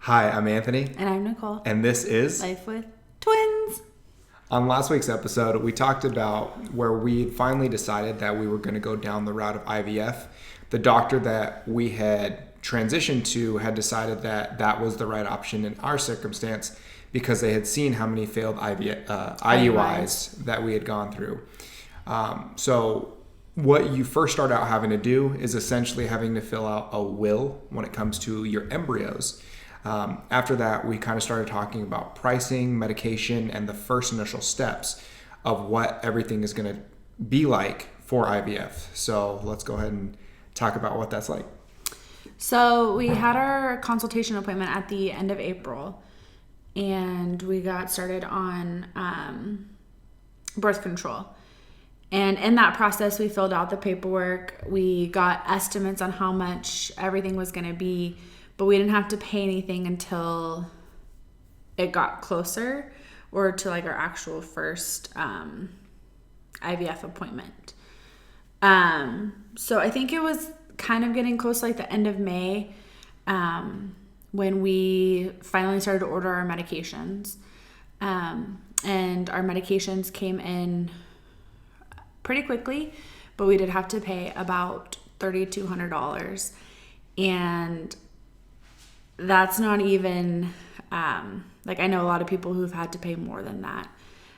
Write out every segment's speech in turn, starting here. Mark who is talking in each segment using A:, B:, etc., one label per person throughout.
A: Hi, I'm Anthony.
B: And I'm Nicole.
A: And this is
B: Life with Twins.
A: On last week's episode, we talked about where we finally decided that we were going to go down the route of IVF. The doctor that we had transitioned to had decided that that was the right option in our circumstance because they had seen how many failed IUIs that we had gone through. So what you first start out having to do is essentially having to fill out a will when it comes to your embryos. After that, we kind of started talking about pricing, medication, and the first initial steps of what everything is going to be like for IVF. So let's go ahead and talk about what that's like.
B: So we had our consultation appointment at the end of April, and we got started on birth control. And in that process, we filled out the paperwork. We got estimates on how much everything was going to be, but we didn't have to pay anything until it got closer or to like our actual first IVF appointment. So I think it was kind of getting close to like the end of May when we finally started to order our medications. And our medications came in pretty quickly, but we did have to pay about $3,200. And that's not even, like I know a lot of people who've had to pay more than that.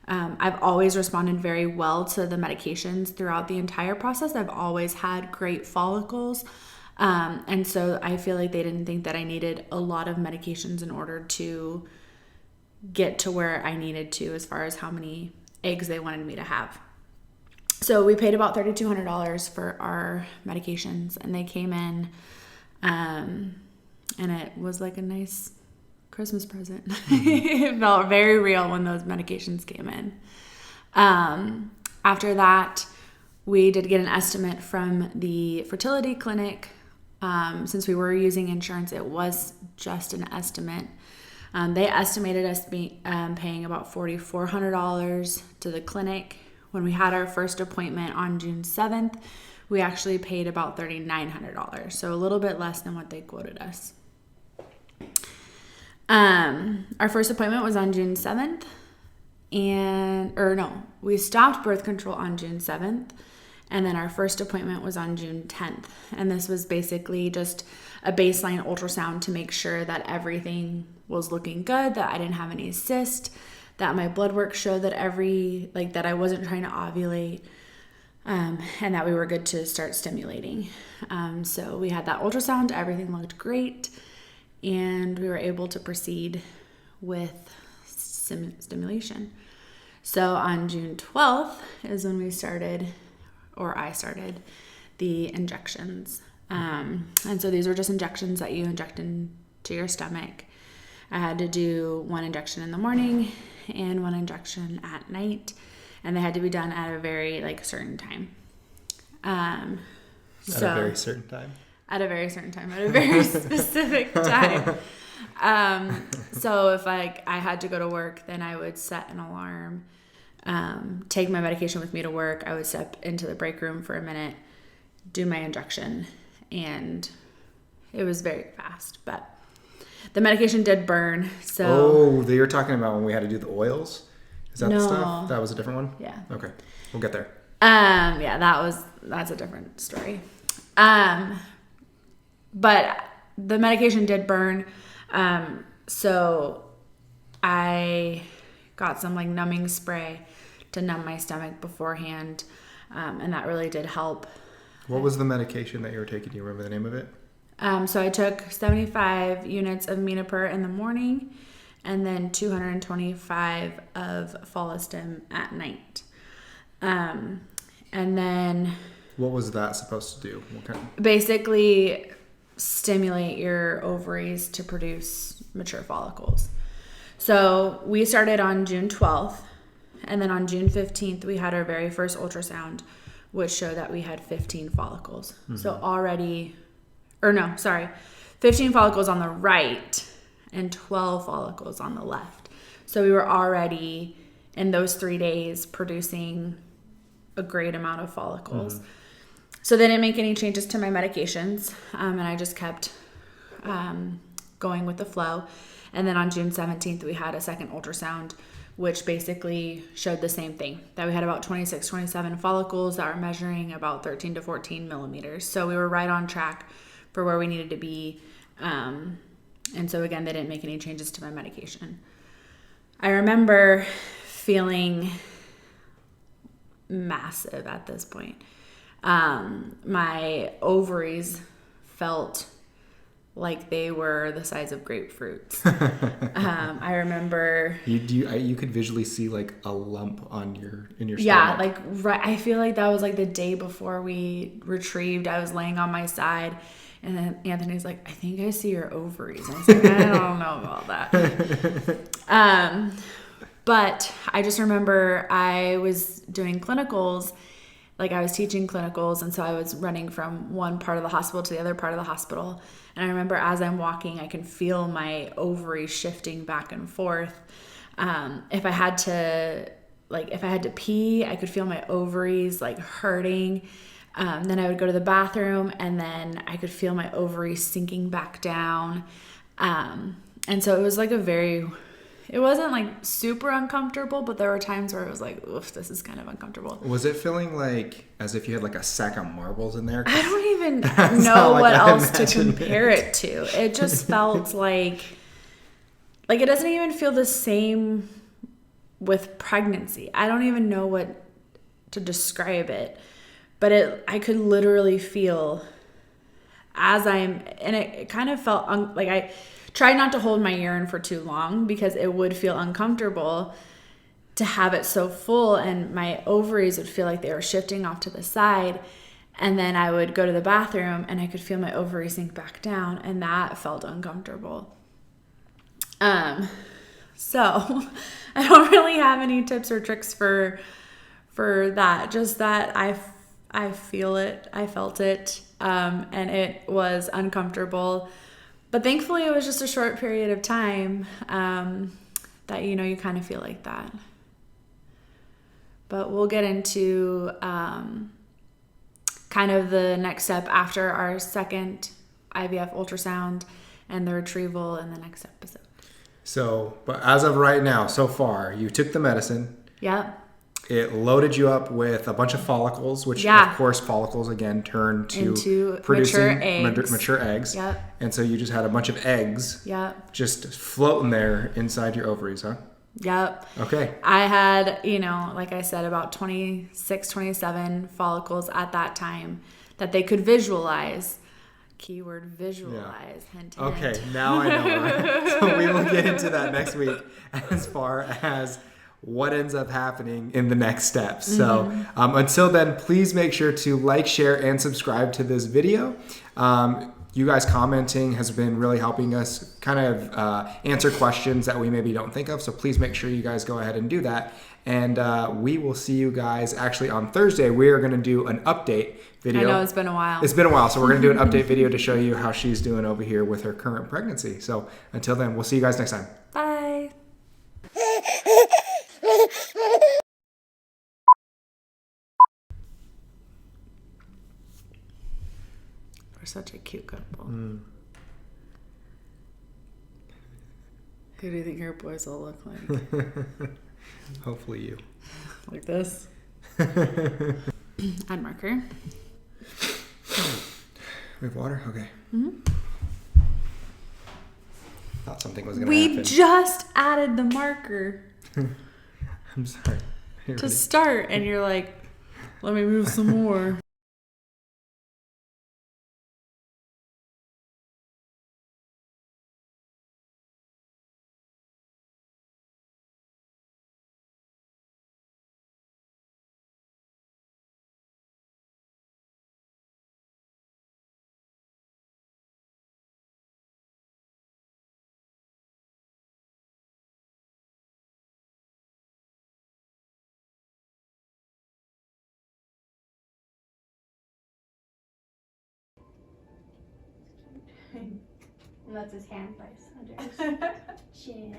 B: I've always responded very well to the medications throughout the entire process. I've always had great follicles. And so I feel like they didn't think that I needed a lot of medications in order to get to where I needed to as far as how many eggs they wanted me to have. So we paid about $3,200 for our medications, and they came in, and it was like a nice Christmas present. It felt very real when those medications came in. After that, we did get an estimate from the fertility clinic. Since we were using insurance, it was just an estimate. They estimated us paying about $4,400 to the clinic. When we had our first appointment on June 7th, we actually paid about $3,900, so a little bit less than what they quoted us. Our first appointment was on June 7th, we stopped birth control on June 7th, and then our first appointment was on June 10th, and this was basically just a baseline ultrasound to make sure that everything was looking good, that I didn't have any cysts, that my blood work showed that that I wasn't trying to ovulate, and that we were good to start stimulating. So we had that ultrasound, everything looked great, and we were able to proceed with stimulation. So on June 12th is when I started the injections. And so these were just injections that you inject into your stomach. I had to do one injection in the morning and one injection at night, and they had to be done at a very certain time.
A: At a very certain time,
B: at a very specific time. So if I had to go to work, then I would set an alarm, take my medication with me to work. I would step into the break room for a minute, do my injection, and it was very fast, but the medication did burn. So
A: you're talking about when we had to do the oils? Is that the stuff? That was a different one?
B: Yeah.
A: Okay. We'll get there.
B: Yeah, that's a different story. But the medication did burn. So I got some numbing spray to numb my stomach beforehand. And that really did help.
A: What was the medication that you were taking? Do you remember the name of it?
B: So I took 75 units of Menopur in the morning and then 225 of Follistim at night. And then...
A: What was that supposed to do?
B: Basically stimulate your ovaries to produce mature follicles. So we started on June 12th, and then on June 15th, we had our very first ultrasound, which showed that we had 15 follicles. Mm-hmm. So 15 follicles on the right and 12 follicles on the left. So we were already, in those 3 days, producing a great amount of follicles. Mm-hmm. So they didn't make any changes to my medications, and I just kept going with the flow. And then on June 17th, we had a second ultrasound, which basically showed the same thing, that we had about 26, 27 follicles that were measuring about 13 to 14 millimeters. So we were right on track for where we needed to be. And so again, they didn't make any changes to my medication. I remember feeling massive at this point. My ovaries felt like they were the size of grapefruits. I remember
A: you could visually see like a lump on in your stomach.
B: Yeah, like right. I feel like that was like the day before we retrieved. I was laying on my side, and then Anthony's like, "I think I see your ovaries." And I was like, "I don't know about that." But I just remember I was doing clinicals. Like I was teaching clinicals, and so I was running from one part of the hospital to the other part of the hospital. And I remember as I'm walking, I can feel my ovaries shifting back and forth. If I had to pee, I could feel my ovaries like hurting. Then I would go to the bathroom, and then I could feel my ovaries sinking back down. And so it was like it wasn't like super uncomfortable, but there were times where it was like, oof, this is kind of uncomfortable.
A: Was it feeling like as if you had like a sack of marbles in there?
B: I don't even know what else to compare it to. It just felt like it doesn't even feel the same with pregnancy. I don't even know what to describe it, but I could literally feel and it kind of felt like I tried not to hold my urine for too long because it would feel uncomfortable to have it so full, and my ovaries would feel like they were shifting off to the side. And then I would go to the bathroom and I could feel my ovaries sink back down, and that felt uncomfortable. So I don't really have any tips or tricks for that. Just that I feel it. I felt it. And it was uncomfortable. But thankfully, it was just a short period of time that, you kind of feel like that. But we'll get into kind of the next step after our second IVF ultrasound and the retrieval in the next episode.
A: So, but as of right now, so far, you took the medicine.
B: Yep.
A: It loaded you up with a bunch of follicles, which of course follicles again turn to producing mature eggs.
B: Yep.
A: And so you just had a bunch of eggs.
B: Yep.
A: Just floating there inside your ovaries, huh?
B: Yep.
A: Okay.
B: I had, like I said, about 26, 27 follicles at that time that they could visualize. Keyword visualize. Yeah. Hint, hint.
A: Okay, now I know. Right? So we will get into that next week as far as what ends up happening in the next steps. So until then, please make sure to like, share, and subscribe to this video. You guys commenting has been really helping us kind of answer questions that we maybe don't think of. So please make sure you guys go ahead and do that. And we will see you guys actually on Thursday. We are going to do an update video.
B: I know it's been a while.
A: It's been a while. So we're going to do an update video to show you how she's doing over here with her current pregnancy. So until then, we'll see you guys next time.
B: Bye. We're such a cute couple. Who do you think your boys will look like?
A: Hopefully you.
B: Like this? Add marker.
A: We have water? Okay. Thought something was going to happen.
B: We just added the marker.
A: I'm sorry.
B: To start, and you're like, let me move some more.
C: And that's his hand place under his chin.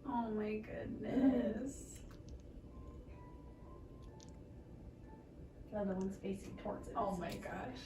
C: Oh my goodness. The other one's facing towards it.
B: Oh my gosh.